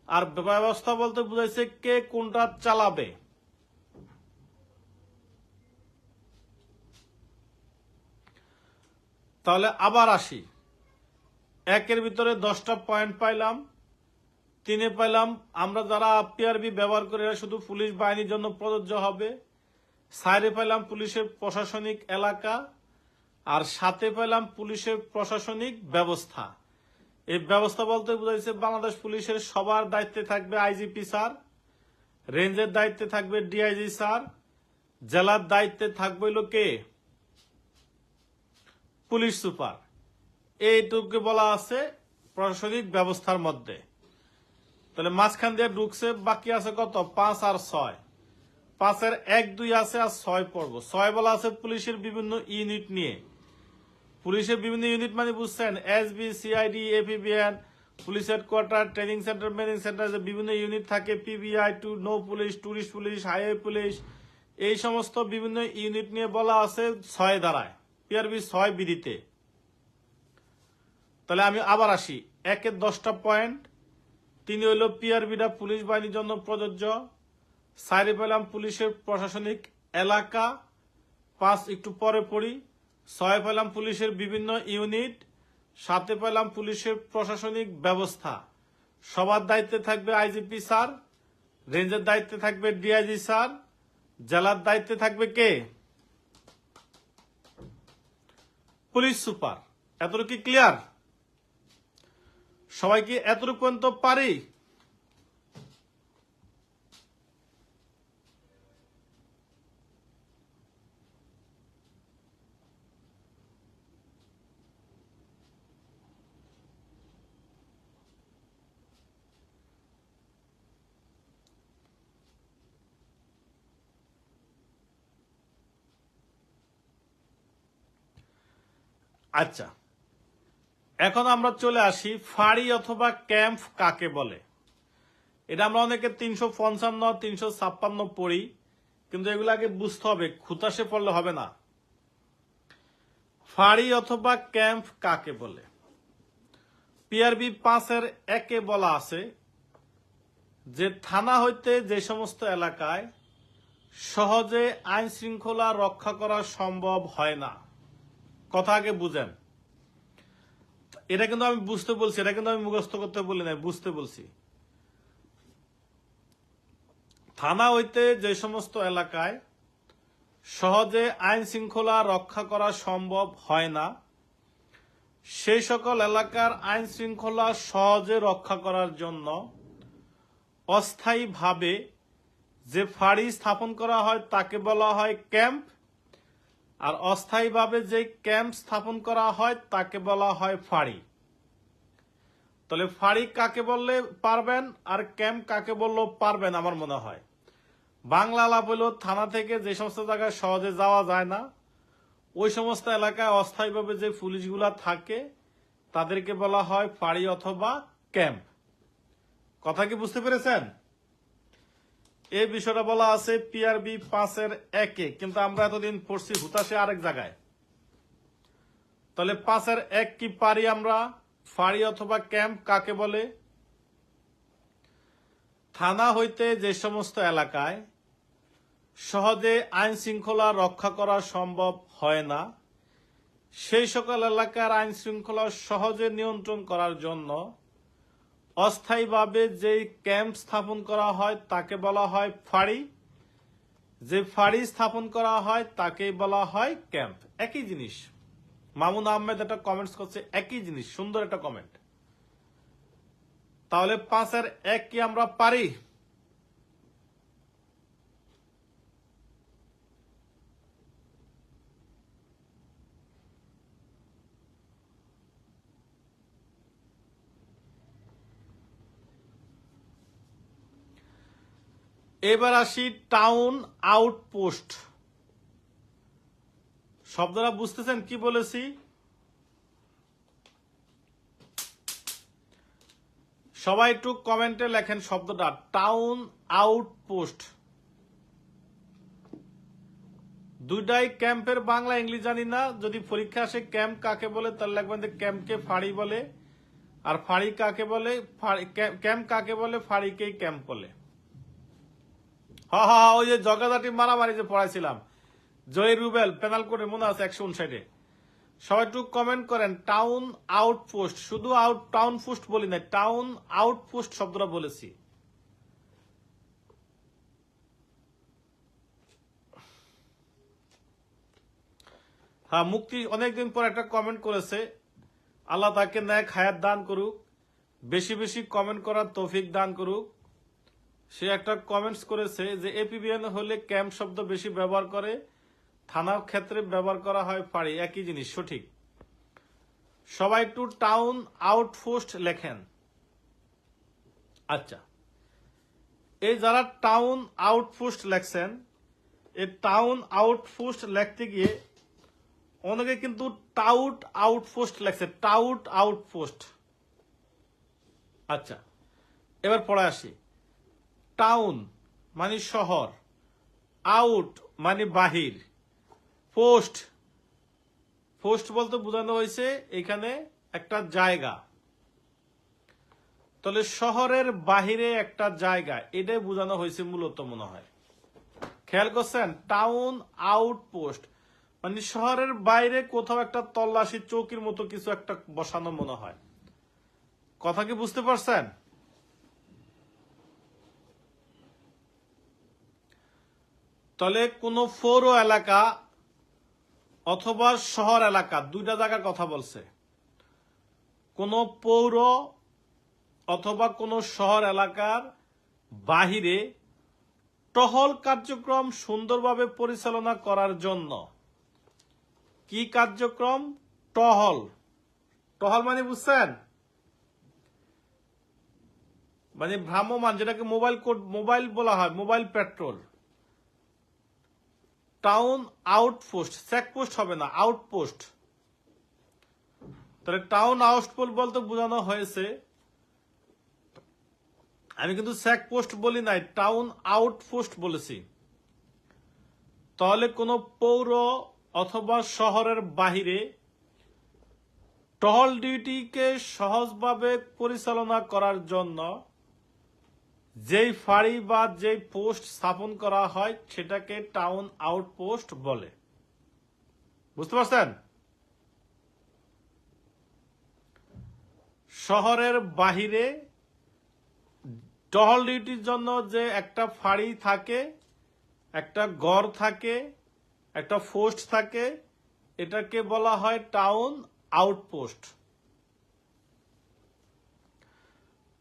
আর ব্যবস্থা বলতে বুঝাইছে কে কোনটা চালাবে। তাহলে আবার আসি, 1 ভিতরে 10টা পয়েন্ট পাইলাম, 3 পাইলাম আমরা যারা পিআরবি ব্যবহার করে শুধু পুলিশ বাহিনীর জন্য প্রযোজ্য হবে, 4 পাইলাম পুলিশের প্রশাসনিক এলাকা, আর 7 পাইলাম পুলিশের প্রশাসনিক ব্যবস্থা। এই ব্যবস্থা বলতে বুঝাইছে বাংলাদেশ পুলিশের সবার দায়িত্বে থাকবে আইজিপি স্যার, রেঞ্জের দায়িত্বে থাকবে ডিআইজি স্যার, জেলার দায়িত্বে থাকবে হইল কে পুলিশ সুপার, এইটুকু বলা আছে প্রশাসনিক ব্যবস্থার মধ্যে। তাহলে মাঝখান দিয়ে ঢুকছে, বাকি আছে কত? 5 আর 6। 5-এর 1, 2 আছে আর 6 পড়ব। 6 বলা আছে পুলিশের বিভিন্ন ইউনিট নিয়ে। পুলিশের বিভিন্ন ইউনিট মানে বুঝছেন, SB, CID, APBN, police headquarter, training centre, মেনিং সেন্টার, যে বিভিন্ন ইউনিট থাকে, পিবিআই, নৌ police, tourist police, highway police, এই সমস্ত বিভিন্ন ইউনিট নিয়ে বলা আছে 6 ধারায়, পিআরবি 6 বিধিতে। তাহলে আমি আবার আসি, 1-এর 10টা পয়েন্ট। 3 হইল পিআরবিটা পুলিশ বাহিনীর জন্য প্রযোজ্য। 4 পেলাম পুলিশের প্রশাসনিক এলাকা। 5 একটু পরে পড়ি। 6 পেলাম পুলিশের বিভিন্ন ইউনিট। 7 পেলাম পুলিশের প্রশাসনিক ব্যবস্থা। সবার দায়িত্বে থাকবে আইজিপি স্যার, রেঞ্জের দায়িত্বে থাকবে ডিআইজি স্যার, জেলার দায়িত্বে থাকবে কে? Police super. এতটুকু কি ক্লিয়ার? সবাই কি এতটুকু পর্যন্ত পারি? আচ্ছা, এখন আমরা চলে আসি ফাঁড়ি অথবা ক্যাম্প কাকে বলে। এটা আমরা অনেকে 355, 356 পড়ি, কিন্তু এগুলো আগে বুঝতে হবে, খুতাসে পড়লে হবে না। ফাঁড়ি অথবা ক্যাম্প কাকে বলে? পিআরবি 5-এর 1-এ বলা আছে যে থানা হইতে যে সমস্ত এলাকায় সহজে আইন শৃঙ্খলা রক্ষা করা সম্ভব হয় না। কথা আগে বুঝেন। এটা কিন্তু আমি বুঝতে বলছি, এটা কিন্তু আমি মুখস্থ করতে বলি না, বুঝতে বলছি। থানা হইতে যে সমস্ত এলাকায় সহজে আইন শৃঙ্খলা রক্ষা করা সম্ভব হয় না, সেই সকল এলাকার আইন শৃঙ্খলা সহজে রক্ষা করার জন্য অস্থায়ীভাবে যে ফাঁড়ি স্থাপন করা হয় তাকে বলা হয় ক্যাম্প, আর অস্থায়ীভাবে যে ক্যাম্প স্থাপন করা হয় তাকে বলা হয় ফাঁড়ি। তাহলে ফাঁড়ি কাকে বললে পারবেন আর ক্যাম্প কাকে বললেও পারবেন। আমার মনে হয় বাংলা আলাপ হলো থানা থেকে যে সমস্ত জায়গায় সহজে যাওয়া যায় না, ওই সমস্ত এলাকায় অস্থায়ীভাবে যে পুলিশগুলা থাকে তাদেরকে বলা হয় ফাঁড়ি অথবা ক্যাম্প। কথা কি বুঝতে পেরেছেন? এই বিষয়টা বলা আছে পিআরবি 5-এর 1-এ, কিন্তু আমরা এতদিন পড়ছি হুতাশে আরেক জায়গায়। তাহলে 5-এর 1 কি পারি আমরা? ফাঁড়ি অথবা ক্যাম্প কাকে বলে? থানা হইতে যে সমস্ত এলাকায় সহজে আইন শৃঙ্খলা রক্ষা করা সম্ভব হয় না, সেই সকল এলাকার আইন শৃঙ্খলা সহজে নিয়ন্ত্রণ করার জন্য অস্থায়ীভাবে যে ক্যাম্প স্থাপন করা হয় তাকে বলা হয় ফাঁড়ি, যে ফাঁড়ি স্থাপন করা হয় তাকেই বলা হয় ক্যাম্প। একই জিনিস। মামুন আহমেদ একটা কমেন্টস করছে, একই জিনিস, সুন্দর একটা কমেন্ট। তাহলে 5-এর 1 কি আমরা পারি? এবার আসি টাউন আউটপোস্ট। শব্দটা বুঝতেছেন কি বলেছি? সবাই একটু কমেন্টে লেখেন শব্দটা টাউন আউটপোস্ট। দুইটাই ক্যাম্পের বাংলা ইংলিশ জানি না, যদি পরীক্ষা আসে ক্যাম্প কাকে বলে তাহলে লিখবেন যে ক্যাম্পকে ফাঁড়ি বলে, আর ফাঁড়ি কাকে বলে, ক্যাম্প কাকে বলে, ফাঁড়িকেই ক্যাম্প বলে। হ্যাঁ, ওই যে জগাদাটি মারামারি যে পড়াইছিলাম, জয় রুবেল পেনাল করে মনে আছে 159-এ। সবাই একটু কমেন্ট করেন টাউন আউটপোস্ট। শুধু টাউন পোস্ট বলি না, টাউন আউটপোস্ট শব্দটা বলেছি। হ্যাঁ, মুক্তি অনেকদিন পর একটা কমেন্ট করেছে, আল্লাহ তাকে ন্যাক হায়াত দান করুক, বেশি বেশি কমেন্ট করার তৌফিক দান করুক। সে একটা কমেন্টস করেছে যে এপিবিএন হলে ক্যাম্প শব্দ বেশি ব্যবহার করে, থানার ক্ষেত্রে ব্যবহার করা হয় ফাঁড়ি। একই জিনিস, সঠিক। সবাই একটু টাউন আউটপোস্ট লেখেন। আচ্ছা, এই যারা টাউন আউটপোস্ট লেখছেন, এই টাউন আউটপোস্ট লিখতে গিয়ে অনেকে কিন্তু টাউট আউটপোস্ট লেখছে, টাউট আউটপোস্ট। আচ্ছা, এবার পড়ে আসি। টাউন মানে শহর, আউট মানে বাহির, পোস্ট, পোস্ট বলতে বোঝানো হয়েছে এখানে একটা জায়গা। তাহলে শহরের বাহিরে একটা জায়গা, এটাই বোঝানো হয়েছে মূলত মনে হয়। খেয়াল করছেন, টাউন আউটপোস্ট মানে শহরের বাইরে কোথাও একটা তল্লাশি চৌকির মতো কিছু একটা বসানো মনে হয়। কথা কি বুঝতে পারছেন? তাহলে কোন পৌর এলাকা অথবা শহর এলাকা, দুইটা জায়গার কথা বলছে। কোন পৌর অথবা কোন শহর এলাকার বাহিরে টহল কার্যক্রম সুন্দরভাবে পরিচালনা করার জন্য। কি কার্যক্রম? টহল। টহল মানে বুঝছেন? মানে ভ্রাম্যমান, যেটাকে মোবাইল বলা হয়, mobile petrol. Town outpost, checkpost হবে না, আউটপোস্ট। তাহলে টাউন আউটপোস্ট বলতে বোঝানো হয়েছে, আমি কিন্তু চেকপোস্ট বলি নাই, টাউন আউটপোস্ট বলেছি। তাহলে কোন পৌর অথবা শহরের বাহিরে টহল ডিউটিকে সহজভাবে পরিচালনা করার জন্য যেই ফাঁড়ি বা যেই পোস্ট স্থাপন করা হয় সেটাকে টাউন আউটপোস্ট বলে। বুঝতে পারছেন? শহরের বাহিরে টহল ডিউটির জন্য যে একটা ফাঁড়ি থাকে, একটা গড় থাকে, একটা পোস্ট থাকে, এটাকে বলা হয় টাউন আউটপোস্ট।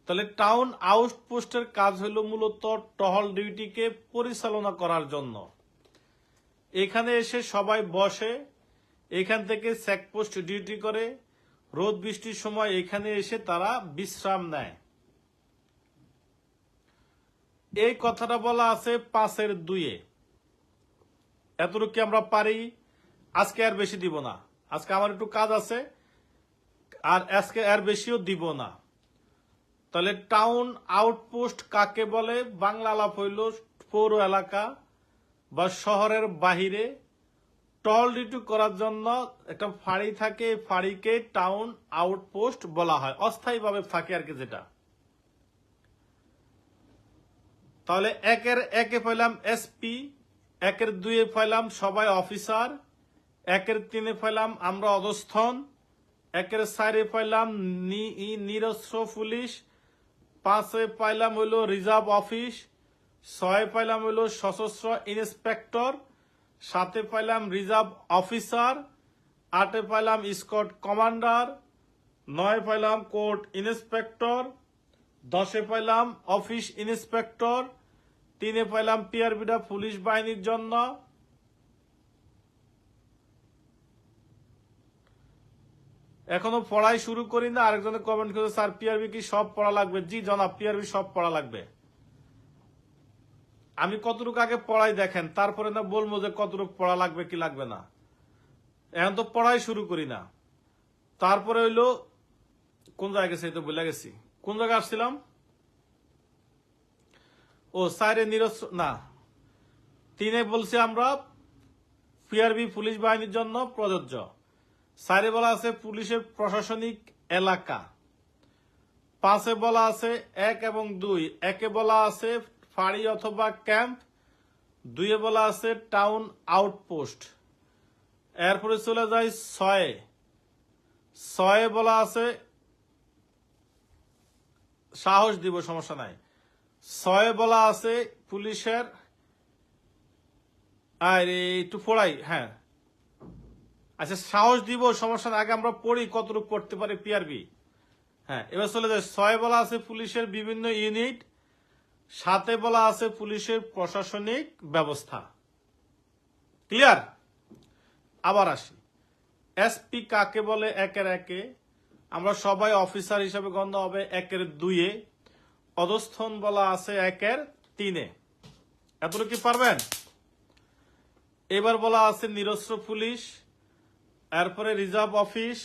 তাহলে টাউন আউটপোস্টের কাজ হলো মূলত টহল ডিউটিকে পরিচালনা করার জন্য। এখানে এসে সবাই বসে, এখান থেকে চেকপোস্ট ডিউটি করে, রোদ বৃষ্টির সময় এখানে এসে তারা বিশ্রাম নেয়। এই কথাটা বলা আছে 5-2। এতটুকু কি আমরা পারি? আজকে আর বেশি দিব না, আজকে আমার একটু কাজ আছে, আর আজকে আর বেশিও দিব না। তাহলে টাউন আউটপোস্ট কাকে বলে? বাংলা আলাপ হইল পৌর এলাকা বা শহরের বাহিরে টহল ডিউটি করার জন্য একটা ফাঁড়ি থাকে, ফাঁড়িকে টাউন আউটপোস্ট বলা হয়, অস্থায়ীভাবে থাকে আর কি যেটা। তাহলে একে পাইলাম এসপি, 1-2 পাইলাম সবাই অফিসার, 1-3 পাইলাম আমরা অধস্থন, 1-4 পাইলাম নিরস্ত্র পুলিশ, 5 পাইলাম হইল রিজার্ভ অফিস, 6 পাইলাম হইল সশস্ত্র ইন্সপেক্টর, 7 পাইলাম রিজার্ভ অফিসার, 8 পাইলাম স্কোয়াড কমান্ডার, 9 পাইলাম কোর্ট ইন্সপেক্টর, 10 পাইলাম অফিস ইন্সপেক্টর, 3 পাইলাম পিআরবিটা পুলিশ বাহিনীর জন্য, এখনো পড়াই শুরু করি না। আরেকজনে কমেন্ট করে, স্যার পিআরবি কি সব পড়া লাগবে? জি জনাব, পিআরবি সব পড়া লাগবে। আমি কতটুকু আগে পড়াই দেখেন, তারপরে না বলবো যে কতটুকু পড়া লাগবে কি লাগবে না। এখন তো পড়াই শুরু করি না। তারপরে হইলো কোন জায়গায় গেছি, তো ভুলে গেছি কোন জায়গায় আসছিলাম। ও সাইরে নিরস্ত্র না, 3 বলছি আমরা পিআরবি পুলিশ বাহিনীর জন্য প্রযোজ্য। 4 বলা আছে পুলিশের প্রশাসনিক এলাকা। 5 বলা আছে 1 এবং 2, 1 বলা আছে ফাঁড়ি অথবা ক্যাম্প, 2 বলা আছে টাউন আউটপোস্ট। এরপরে চলে যায় 6 বলা আছে, সাহস দিব সমস্যা নাই, 6 বলা আছে পুলিশের, একটু পড়াই, হ্যাঁ আচ্ছা সাহস দিব সমস্যা নাই, আগে আমরা পড়ি কতটুকু পড়তে পারি পিআরবি। হ্যাঁ, এবার চলে যায় 6 বলা আছে পুলিশের বিভিন্ন ইউনিট, 7 বলা আছে পুলিশের প্রশাসনিক ব্যবস্থা। ক্লিয়ার? আবার আসি, এসপি কাকে বলে একের একে, আমরা সবাই অফিসার হিসেবে গণ্য হবে একের দুইয়ে, অধস্থন বলা আছে একের তিনে। এতটুকু কি পারবেন? এবার বলা আছে নিরস্ত্র পুলিশ, এরপরে রিজার্ভ অফিস,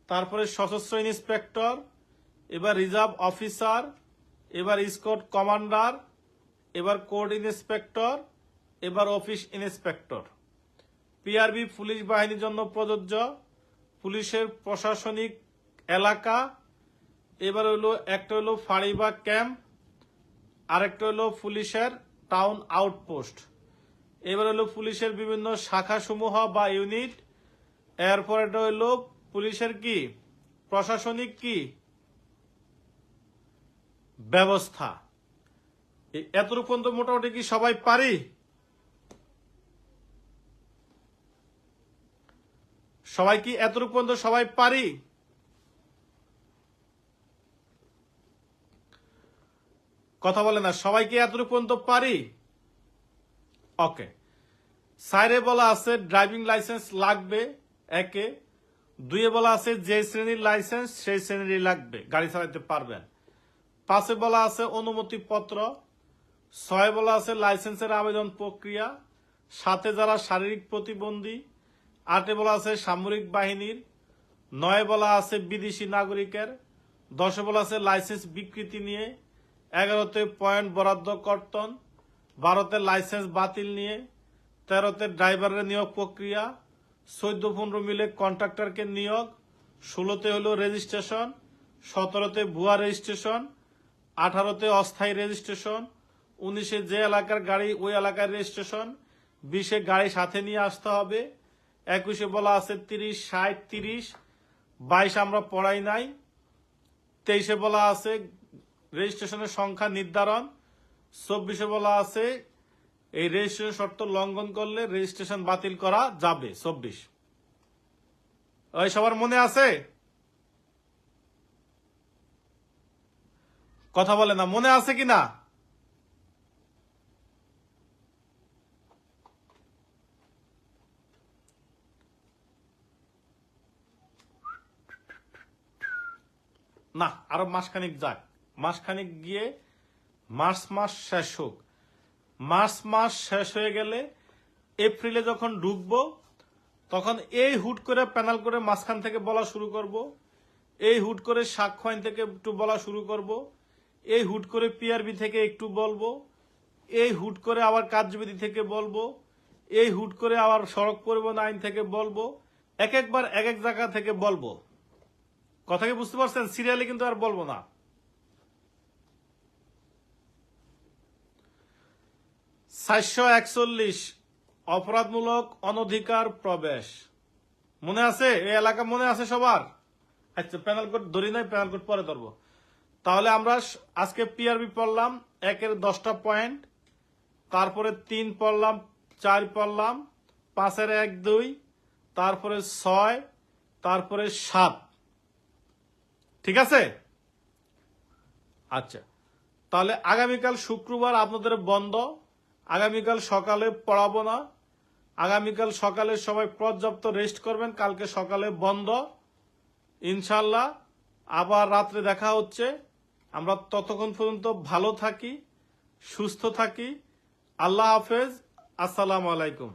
তারপরে সশস্ত্র ইন্সপেক্টর, এবার রিজার্ভ অফিসার, এবার স্কোয়াড কমান্ডার, এবার কোর্ট ইন্সপেক্টর, এবার অফিস ইন্সপেক্টর। পিআরবি পুলিশ বাহিনীর জন্য প্রযোজ্য পুলিশের প্রশাসনিক এলাকা। এবার হলো একটা হলো ফাঁড়ি বা ক্যাম্প, আরেকটা হলো পুলিশের টাউন আউটপোস্ট। এবার হলো পুলিশের বিভিন্ন শাখা সমূহ বা ইউনিট। এরপর এটা হলো পুলিশের কি প্রশাসনিক কি ব্যবস্থা। এতটুকু পর্যন্ত মোটামুটি কি সবাই পারি? সবাই কি এতটুকু পর্যন্ত সবাই পারি? কথা বলে না, সবাই কি এতটুকু পর্যন্ত পারি? ওকে। সাইরে বলা আছে ড্রাইভিং লাইসেন্স লাগবে একে, দুইয়ে বলা আছে যে শ্রেণীর লাইসেন্স সেই শ্রেণীর লাগবে, গাড়ি চালাতে পারবেন। পাঁচে বলা আছে অনুমতি পত্র, ছয় বলা আছে লাইসেন্সের আবেদন প্রক্রিয়া, সাথে যারা শারীরিক প্রতিবন্ধী, আটে বলা আছে সামরিক বাহিনীর, নয় বলা আছে বিদেশি নাগরিকের, দশে বলা আছে লাইসেন্স বিকৃতি নিয়ে, 11তে পয়েন্ট বরাদ্দ কর্তন, 12তে লাইসেন্স বাতিল নিয়ে, 13তে ড্রাইভারের নিয়োগ প্রক্রিয়া, 14-15 মিলে কন্ট্রাক্টরকে নিয়োগ, 16তে হলো রেজিস্ট্রেশন, 17তে ভুয়া রেজিস্ট্রেশন, 18তে অস্থায়ী রেজিস্ট্রেশন, 19-এ যে এলাকার গাড়ি ওই এলাকার রেজিস্ট্রেশন, 20-এ গাড়ি সাথে নিয়ে আসতে হবে, 21-এ বলা আছে 30, 60, 30, 22 আমরা পড়াই নাই, 23-এ বলা আছে রেজিস্ট্রেশনের সংখ্যা নির্ধারণ, 24-এ বলা আছে এই রেজিস্ট্রেশন শর্ত লঙ্ঘন করলে রেজিস্ট্রেশন বাতিল করা যাবে। 24 ওই সবার মনে আছে? কথা বলে না, মনে আছে কিনা? না, আরো মাসখানিক যাক, মাসখানিক গিয়ে মার্চ মাস শেষ হোক। মার্চ মাস শেষ হয়ে গেলে এপ্রিলে যখন ঢুকবো তখন এই হুট করে প্যানেল করে মাঝখান থেকে বলা শুরু করব, এই হুট করে সাক্ষ্য আইন থেকে একটু বলা শুরু করব, এই হুট করে পিআরবি থেকে একটু বলবো, এই হুট করে আবার কার্যবিধি থেকে বলবো, এই হুট করে আবার সড়ক পরিবহন আইন থেকে বলবো, এক একবার এক এক জায়গা থেকে বলবো। কথা কি বুঝতে পারছেন? সিরিয়ালে কিন্তু আর বলবো না। 441 অপরাধমূলক অনধিকার প্রবেশ, মনে আছে? এই এলাকা মনে আছে সবার? আচ্ছা, প্যানেল কোড ধরি নাই, প্যানেল কোড পরে ধরবো। তাহলে আমরা আজকে পিআরবি পড়লাম 1-এর 10টা পয়েন্ট, তারপরে 3 পড়লাম, 4 পড়লাম, 5-এর 1, 2, তারপরে 6, তারপরে 7। ঠিক আছে? আচ্ছা, তাহলে আগামীকাল শুক্রবার আপনাদের বন্ধ, আগামীকাল সকালে পড়াবো না, আগামীকাল সকালে সবাই পর্যাপ্ত রেস্ট করবেন, কালকে সকালে বন্ধ ইনশাল্লাহ। আবার রাত্রে দেখা হচ্ছে। আমরা ততক্ষণ পর্যন্ত ভালো থাকি, সুস্থ থাকি। আল্লাহ হাফেজ, আসসালামু আলাইকুম।